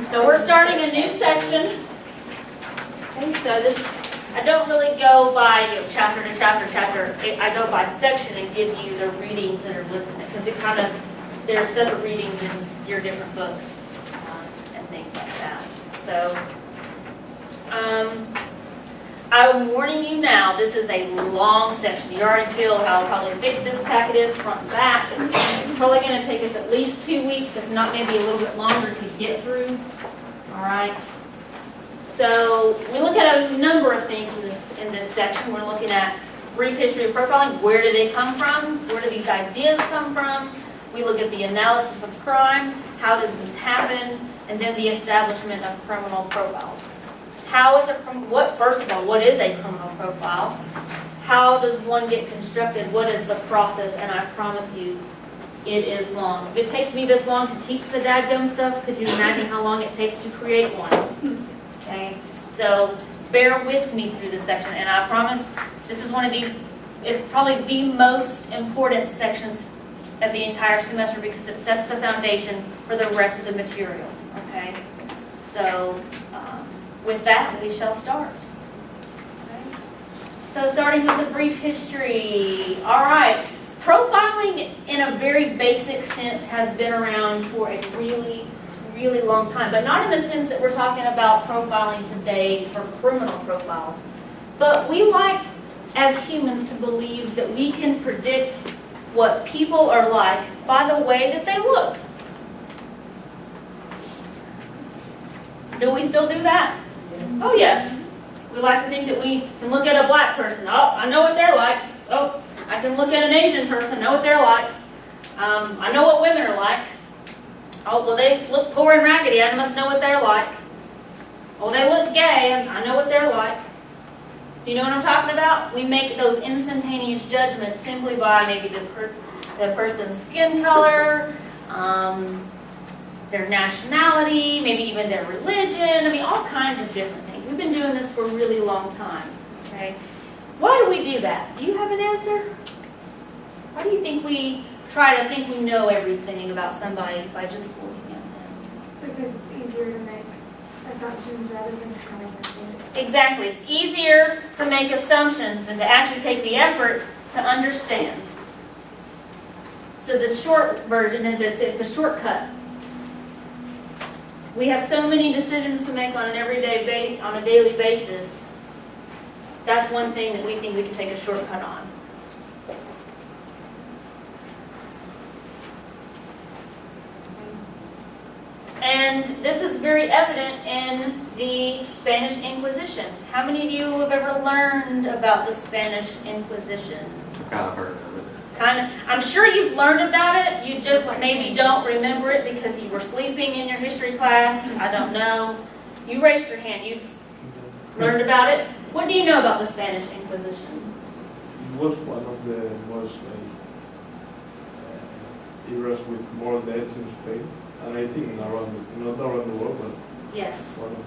So we're starting a new section. Okay, so this, I don't really go by chapter to chapter. I go by section and give you the readings that are listed because it kind of, there are separate readings in your different books and things like that. So I'm warning you now, this is a long section. You already feel how probably thick this packet is front to back. It's probably going to take us at least 2 weeks, if not maybe a little bit longer to get through. All right. So we look at a number of things in this section. We're looking at brief history of profiling. Where did they come from? Where do these ideas come from? We look at the analysis of crime. How does this happen? And then the establishment of criminal profiles. First of all, what is a criminal profile? How does one get constructed? What is the process? And I promise you, it is long. If it takes me this long to teach the dadgum stuff, could you imagine how long it takes to create one? Okay, so bear with me through this section, and I promise this is one of it's probably the most important sections of the entire semester because it sets the foundation for the rest of the material. Okay, so with that, we shall start. Okay. So starting with the brief history. All right. Profiling in a very basic sense has been around for a really, really long time, but not in the sense that we're talking about profiling today for criminal profiles. But we like, as humans, to believe that we can predict what people are like by the way that they look. Do we still do that? Oh, yes. We like to think that we can look at a black person. Oh, I know what they're like. Oh, I can look at an Asian person, know what they're like. I know what women are like. Oh, well, they look poor and raggedy. I must know what they're like. Oh, they look gay. I know what they're like. Do you know what I'm talking about? We make those instantaneous judgments simply by maybe the person's skin color, their nationality, maybe even their religion. I mean, all kinds of different things. We've been doing this for a really long time. Okay. Why do we do that? Do you have an answer? Why do you think we try to think we know everything about somebody by just looking at them? Because it's easier to make assumptions rather than trying to understand. Exactly. It's easier to make assumptions than to actually take the effort to understand. So the short version is it's a shortcut. We have so many decisions to make on an on a daily basis. That's one thing that we think we can take a shortcut on. And this is very evident in the Spanish Inquisition. How many of you have ever learned about the Spanish Inquisition? Kind of heard of it. I'm sure you've learned about it. You just maybe don't remember it because you were sleeping in your history class. I don't know. You raised your hand. You've learned about it. What do you know about the Spanish Inquisition? It was one of the most eras with more deaths in Spain, and I think not around the world, but Yes. one of them.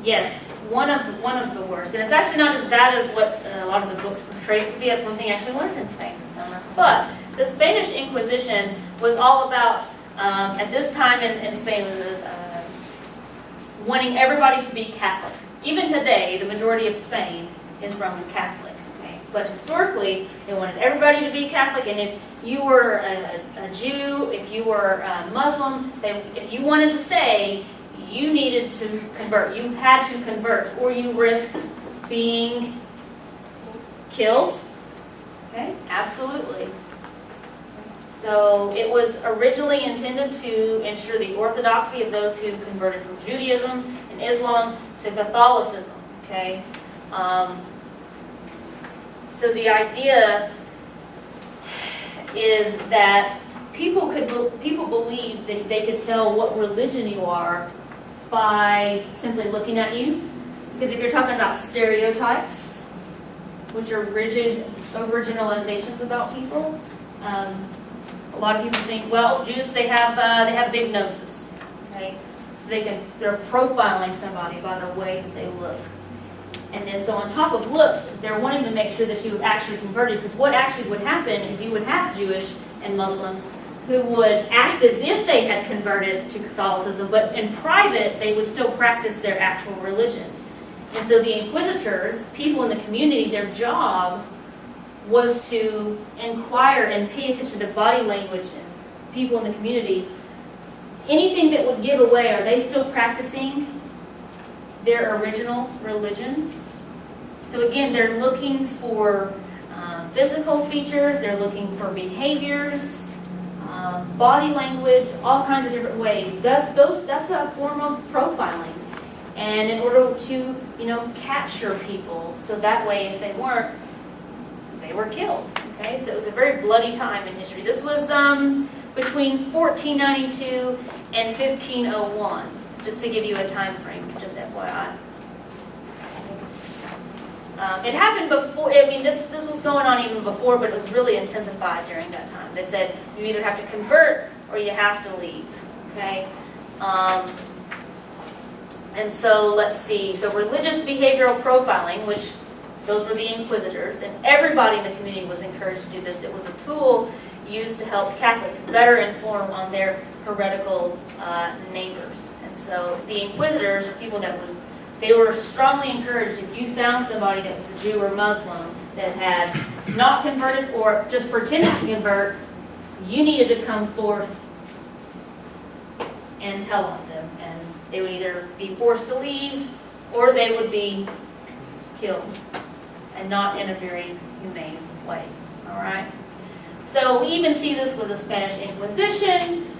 Yes, one of the worst. And it's actually not as bad as what a lot of the books portray it to be. That's one thing I actually learned in Spain this summer. But the Spanish Inquisition was all about, at this time in Spain, wanting everybody to be Catholic. Even today, the majority of Spain is Roman Catholic. Okay? But historically, they wanted everybody to be Catholic, and if you were a Jew, if you were a Muslim, if you wanted to stay, you needed to convert. You had to convert, or you risked being killed. Okay? Absolutely. So it was originally intended to ensure the orthodoxy of those who converted from Judaism and Islam to Catholicism. Okay? So the idea is that people believe that they could tell what religion you are by simply looking at you. Because if you're talking about stereotypes, which are rigid overgeneralizations about people, a lot of people think, well, Jews, they have big noses. Okay? So they're profiling somebody by the way that they look. And then so on top of looks, they're wanting to make sure that you actually converted, because what actually would happen is you would have Jewish and Muslims who would act as if they had converted to Catholicism, but in private, they would still practice their actual religion. And so the inquisitors, people in the community, their job was to inquire and pay attention to body language and people in the community. Anything that would give away, are they still practicing their original religion? So again, they're looking for physical features, they're looking for behaviors, body language, all kinds of different ways. That's a form of profiling. And in order to, capture people, so that way if they weren't, they were killed. Okay, so it was a very bloody time in history. This was between 1492 and 1501, just to give you a time frame, just FYI. It happened before, this was going on even before, but it was really intensified during that time. They said you either have to convert or you have to leave, okay? And so let's see, so religious behavioral profiling, which those were the inquisitors, and everybody in the community was encouraged to do this. It was a tool used to help Catholics better inform on their heretical neighbors. And so the inquisitors are people that they were strongly encouraged, if you found somebody that was a Jew or Muslim that had not converted or just pretended to convert, you needed to come forth and tell on them. And they would either be forced to leave or they would be killed, and not in a very humane way. All right? So we even see this with the Spanish Inquisition,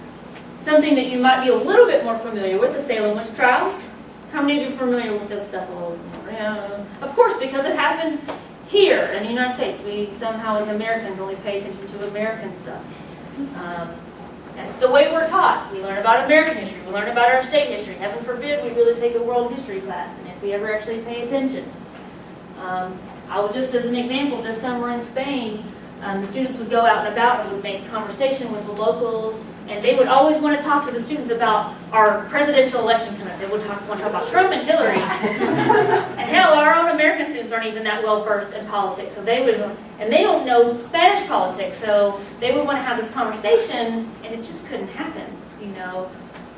something that you might be a little bit more familiar with, the Salem witch trials. How many of you are familiar with this stuff a little more? Yeah. Of course, because it happened here in the United States. We somehow, as Americans, only pay attention to American stuff. That's the way we're taught. We learn about American history. We learn about our state history. Heaven forbid we really take a world history class, and if we ever actually pay attention. I will just, as an example, this summer in Spain, the students would go out and about and would make conversation with the locals, and they would always want to talk to the students about our presidential election coming up. They would want to talk about Trump and Hillary. And hell, our own American students aren't even that well versed in politics, so they would, and they don't know Spanish politics, so they would want to have this conversation, and it just couldn't happen,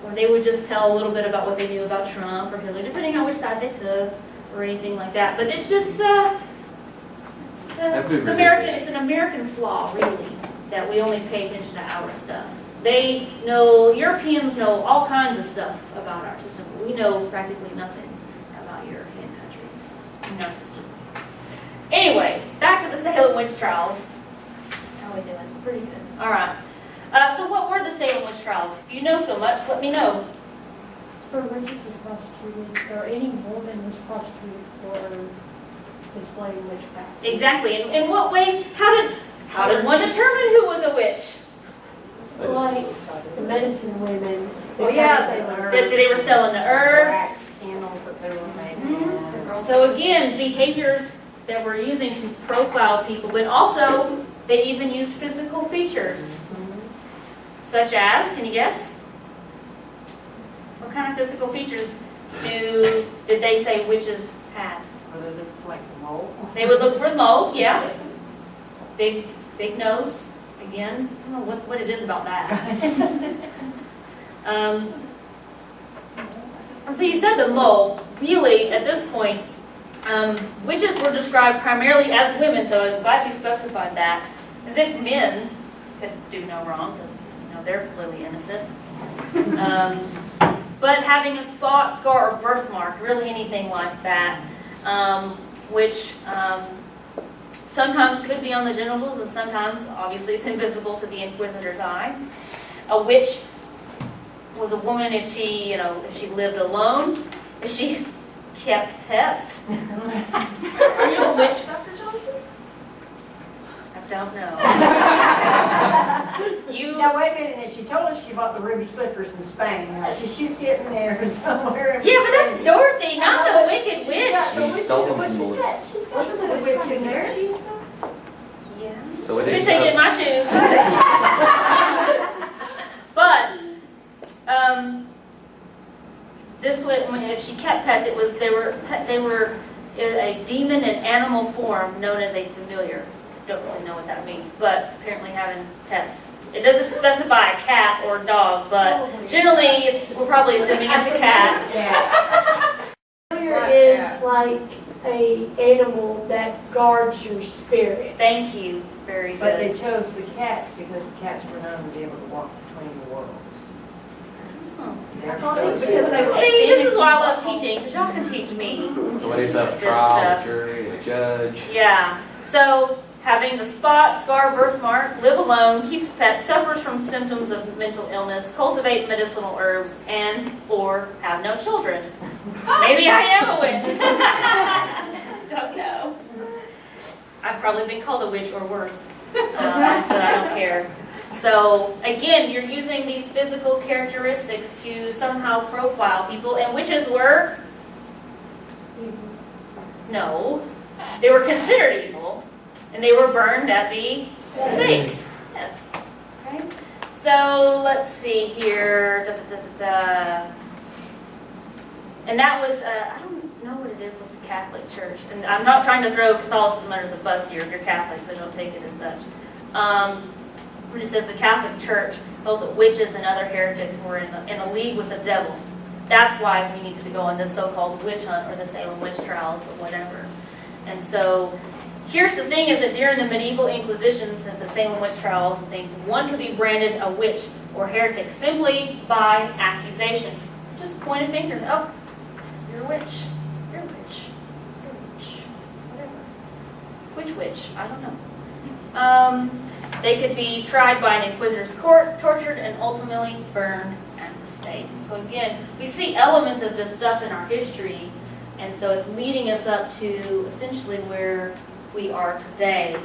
Or they would just tell a little bit about what they knew about Trump or Hillary, depending on which side they took, or anything like that. But it's just, it's American. It's an American flaw, really, that we only pay attention to our stuff. Europeans know all kinds of stuff about our system, but we know practically nothing about European countries and our systems. Anyway, back to the Salem witch trials. How are we doing? Pretty good. All right. So what were the Salem witch trials? If you know so much, let me know. For witches was prosecuted, or any woman was prosecuted for displaying witchcraft. Exactly. In what way? How did one determine who was a witch? Like the medicine women. Oh yeah, that they were selling the herbs. Candles that they were making. So again, behaviors that we're using to profile people, but also they even used physical features. Such as, can you guess? What kind of physical features did they say witches had? Or they look like the mole. They would look for the mole, yeah. Big nose, again. I don't know what it is about that. So you said the mole. Really, at this point, witches were described primarily as women, so I'm glad you specified that. As if men could do no wrong, because they're completely innocent. But having a spot, scar, or birthmark, really anything like that, which sometimes could be on the genitals, and sometimes, obviously, it's invisible to the inquisitor's eye. A witch was a woman if she lived alone, if she kept pets. Are you a witch, Dr. Johnson? I don't know. Now wait a minute, and she told us she bought the ruby slippers in Spain. She's getting there somewhere. Yeah, but that's Dorothy, not the Wicked Witch. She stole them from the She's got a little witch in there. Yeah. So it Wish is. I get my shoes. But this would, if she kept pets, they were a demon in animal form known as a familiar. don't really know what that means, but apparently having pets, it doesn't specify a cat or a dog, but generally we're probably assuming it's a cat. Yeah. Familiar is like a animal that guards your spirit. Thank you, very But they good. chose the cats because the cats were known to be able to walk between the worlds. Oh. Because they were- See, this is why I love teaching, because y'all can teach me. So when he's up This for trial, stuff. the jury, the judge. Yeah, so having the spot, scar, birthmark, live alone, keeps pets, suffers from symptoms of mental illness, cultivate medicinal herbs, and or have no children. Maybe I am a witch. Don't know. I've probably been called a witch or worse, but I don't care. So again, you're using these physical characteristics to somehow profile people, and witches were? No, they were considered evil, and they were burned at the stake. Yes. Okay. So let's see here. Da, da, da, da, da. And that was, I don't know what it is with the Catholic Church, and I'm not trying to throw Catholicism under the bus here if you're Catholic, so don't take it as such. When it says the Catholic Church held that witches and other heretics were in a league with the devil. That's why we needed to go on this so-called witch hunt or the Salem witch trials or whatever. And so here's the thing is that during the medieval inquisitions and the Salem witch trials and things, one could be branded a witch or heretic simply by accusation. Just point a finger, oh, you're a witch, you're a witch, you're a witch, whatever. Which witch? I don't know. They could be tried by an inquisitor's court, tortured, and ultimately burned at the stake. So again, we see elements of this stuff in our history, and so it's leading us up to essentially where we are today.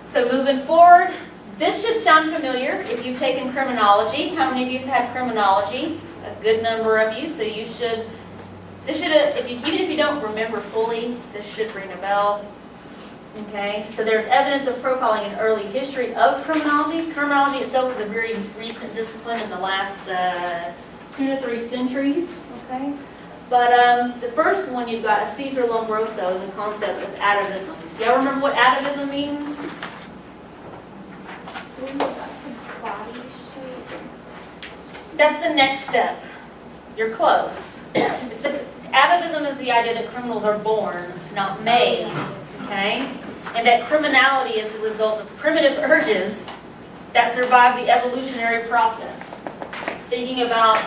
So moving forward, this should sound familiar if you've taken criminology. How many of you have had criminology? A good number of you, so you should, even if you don't remember fully, this should ring a bell. Okay, so there's evidence of profiling in early history of criminology. Criminology itself is a very recent discipline in the last 2 to 3 centuries. Okay, but the first one you've got is Caesar Lombroso and the concept of atavism. Y'all remember what atavism means? Body shape. That's the next step. You're close. Atavism is the idea that criminals are born, not made. Okay? And that criminality is the result of primitive urges that survive the evolutionary process. Thinking about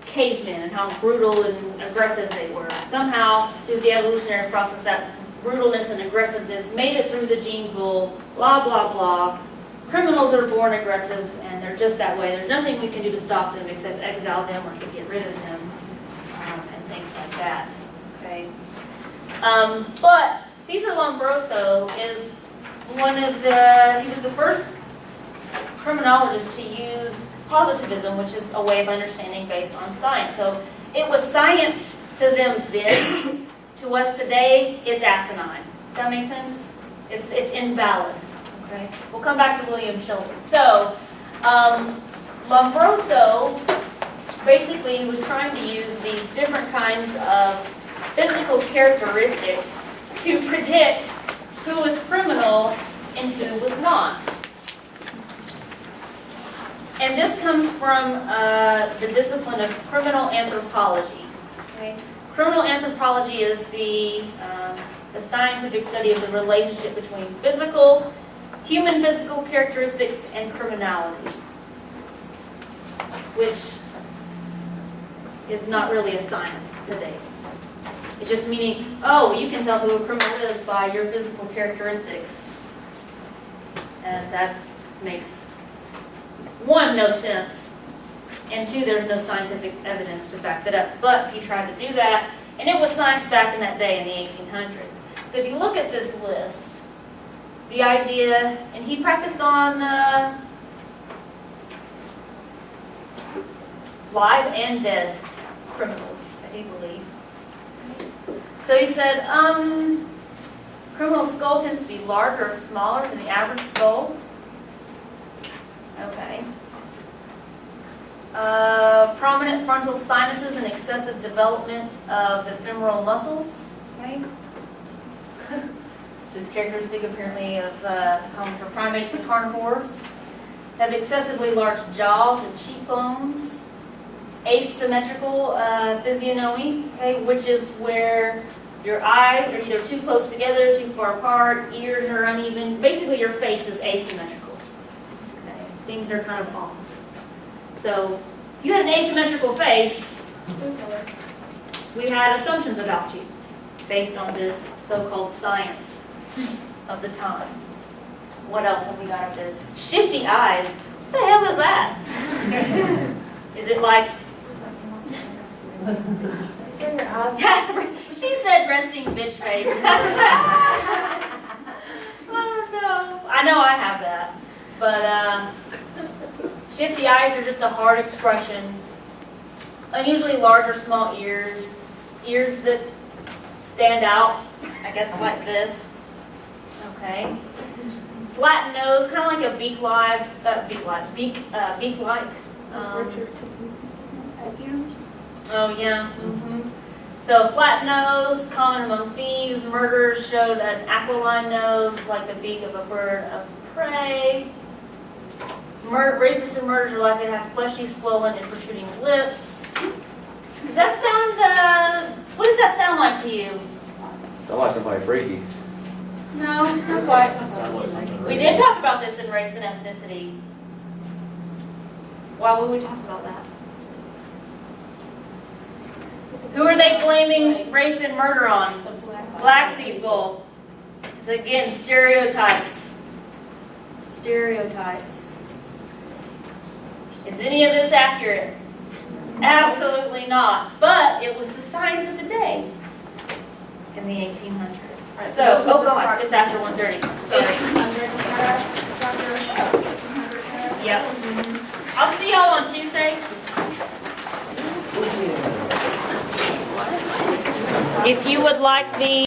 cavemen and how brutal and aggressive they were. Somehow, through the evolutionary process, that brutalness and aggressiveness made it through the gene pool, blah, blah, blah. Criminals are born aggressive, and they're just that way. There's nothing we can do to stop them except exile them or to get rid of them, and things like that. Okay? But Caesar Lombroso is he was the first criminologist to use positivism, which is a way of understanding based on science. So it was science to them then. To us today, it's asinine. Does that make sense? It's invalid. Okay. We'll come back to William Shelton. So Lombroso basically was trying to use these different kinds of physical characteristics to predict who was criminal and who was not. And this comes from the discipline of criminal anthropology. Okay? Criminal anthropology is the scientific study of the relationship between human physical characteristics and criminality, which is not really a science today. It's just meaning, oh, you can tell who a criminal is by your physical characteristics. And that makes, 1, no sense, and 2, there's no scientific evidence to back that up. But he tried to do that, and it was science back in that day in the 1800s. So if you look at this list, the idea, and he practiced on live and dead criminals, I do believe. So he said, criminal skull tends to be larger or smaller than the average skull. Okay. Prominent frontal sinuses and excessive development of the femoral muscles. Okay. which is characteristic apparently of common for primates and carnivores. Have excessively large jaws and cheekbones. Asymmetrical physiognomy, okay, which is where your eyes are either too close together, too far apart, ears are uneven. Basically, your face is asymmetrical. Okay, things are kind of off. So, if you had an asymmetrical face, we had assumptions about you based on this so-called science of the time. What else have we got up there? Shifty eyes. What the hell is that? Is it like Turn your eyes. she said resting bitch face. Oh no. I know I have that. But shifty eyes are just a hard expression. Unusually large or small ears. Ears that stand out, I guess like this. Okay. Flat nose, kind of like a beak-like. Oh yeah. So flat nose, common among thieves, murderers showed an aquiline nose, like the beak of a bird of prey. Rapists and murderers are likely to have fleshy, swollen, and protruding lips. Does that sound? What does that sound like to you? Sound like somebody freaky. No, not quite. We did talk about this in race and ethnicity. Why would we talk about that? Who are they blaming rape and murder on? Black people. It's again stereotypes. Stereotypes. Is any of this accurate? Absolutely not. But it was the science of the day in the 1800s. So, oh God, it's after 1:30. Yep. I'll see y'all on Tuesday. If you would like the